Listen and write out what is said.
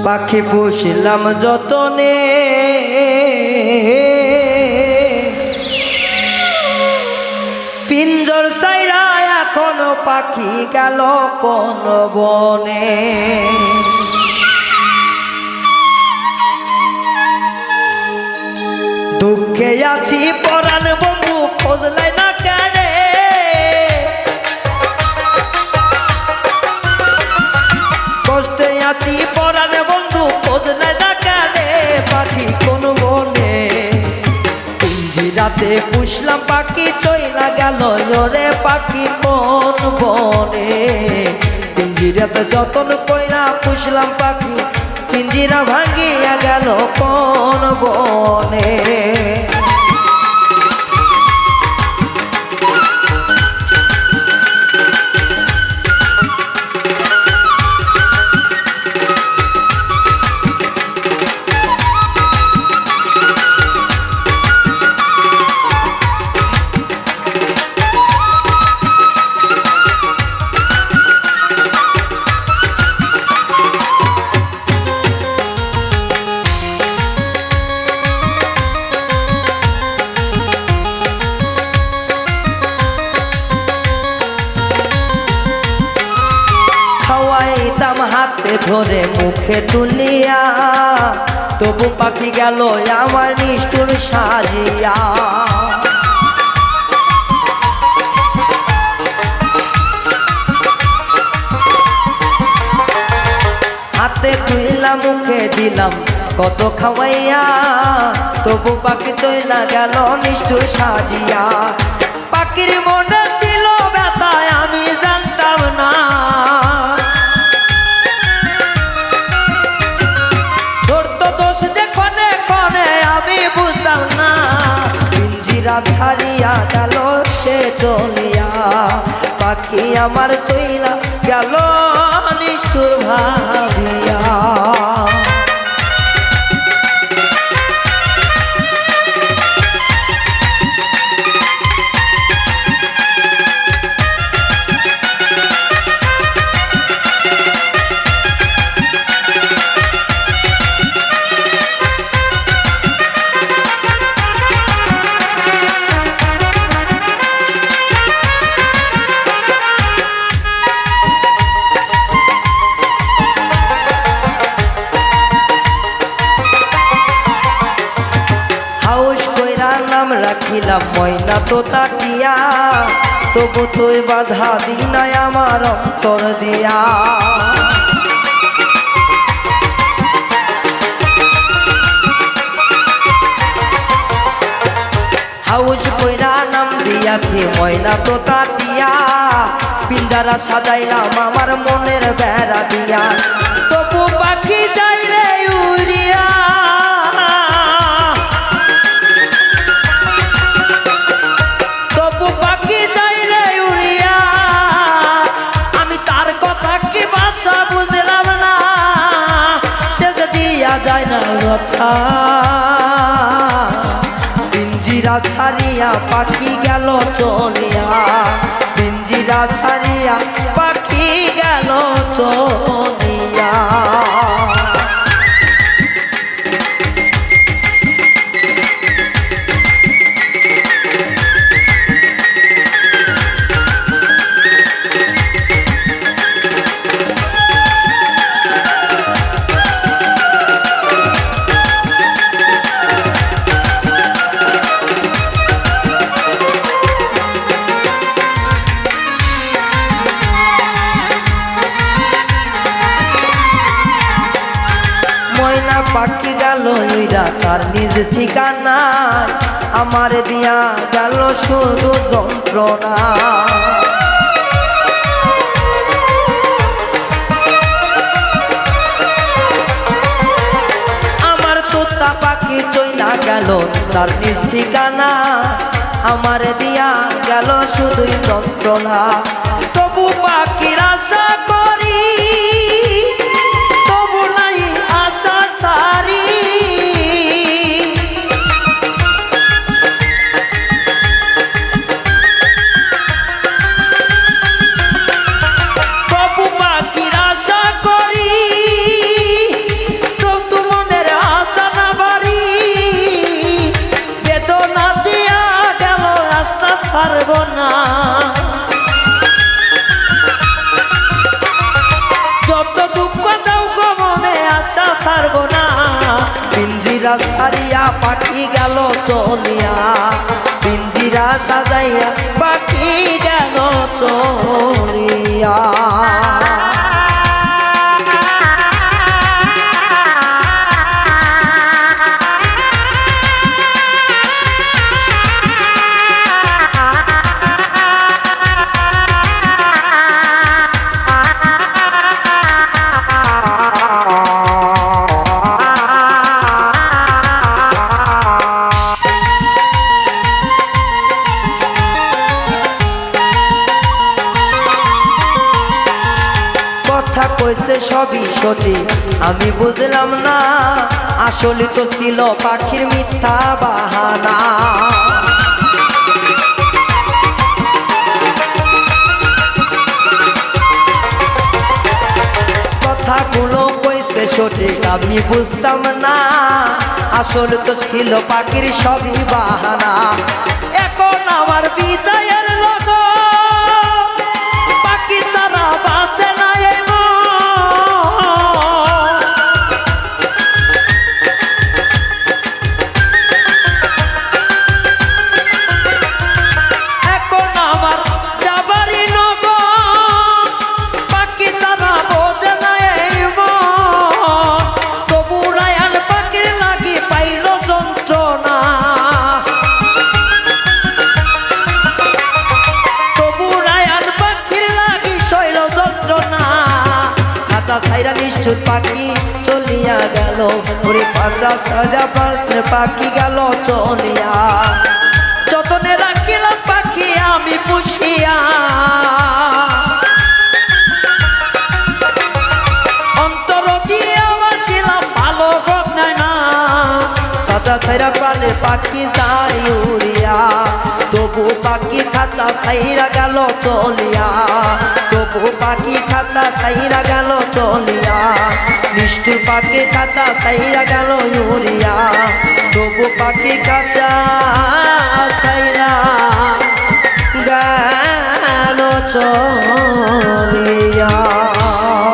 পাখি পুষলাম যতনে পিঞ্জর চাইরা এখনো পাখি গেল কোন বনে। দুঃখে আছি পরাণ বন্ধু খোঁজলাই না কেন, কষ্টে আছি পরাণ বন্ধু খোঁজলাই না কেন। পাখি কোন বনে পিঞ্জিরাতে পুষলাম পাখি চইলা গেল রে পাখি কোন বনে। পিঞ্জিরাতে যতন কইরা পুষলাম পাখি পিঞ্জিরা ভাঙিয়া গেল কোন বনে। খাওয়াইতাম হাতে ধরে মুখে তুলিয়া, তবু পাখি গেল আমার নিষ্ঠুর সাজিয়া। হাতে তুইলাম মুখে দিলাম কত খাওয়াইয়া, তবু পাখি চইলা গেল নিষ্ঠুর সাজিয়া। পাখির মনে ছিল ব্যথায় আমি জানতাম না, ধরতো দোষ যে ক্ষণে ক্ষণে আমি বুঝতাম না। পিঞ্জিরা ছাড়িয়া গেল সে চলিয়া, পাখি আমার চইলা গেল নিষ্ঠুর ভাবিয়া। নাম রাখিলাম ময়না তো তাকিয়া, তবু তুই বাধা দিনাই আমার অন্তর দিয়া। হাউস কইরা নাম দিয়াছি ময়না তো তাকিয়া, পিঞ্জারা সাজাইলাম আমার মনের বেড়া দিয়া। তবু পাখি যাই রে উড়িয়া, যায় না কথা। পিঞ্জিরা ছাড়িয়া পাখি গেল চলিয়া, পিঞ্জিরা ছাড়িয়া পাখি গেল চলিয়া। ময়না পাখি গেল ইরা তার নিজ ঠিকানা, আমার দিয়া গেল শুধু যন্ত্রণা। আমার তোতা পাখি চইলা গেল তার নিজ ঠিকানা, আমার দিয়া গেল শুধুই যন্ত্রণা। তবু পাখির আশা করি, তবু নাই আশা ছাড়ি। তবু পাখির আশা করি, পিঞ্জিরা সারিয়া পাখি গেল চলিয়া পিঞ্জিরা সাজাইয়া পাখি গেল চলিয়া কথা কইছে সবই সঠিক আমি বুঝলাম না আসলে তো ছিল পাখির মিথ্যা বাহানা কথাগুলো কইছে সঠিক আমি বুঝতাম না আসলে তো ছিল পাখির সবই বাহানা এখন আমার বিদায়ের লগন পাখি ছাড়া বাঁচে না এই মন। এখন আমার যাবারই লগন পাখি ছাড়া বোঝে না এই মন। তবু রায়ান পাখির লাগি পাইল যন্ত্রণা সাইরা নিষ্ঠুর পাখি চলিয়া গেল ওরে পাতা সাজা পাত্রে পাখি গেল চলিয়া যতনে রাখিলাম পাখি আমি পুষিয়া অন্তর দিয়ে বাসিলাম ভালো হোক না সাজা সাইরা পালে পাখি যাই উড়িয়া তবু পাখি খাতা সাইরা গেল চলিয়া তবু পাখি খাতা সাইরা গেল চলিয়া নিষ্ঠুর পাখি খাতা সাইরা গেল উড়িয়া তবু পাখি খাতা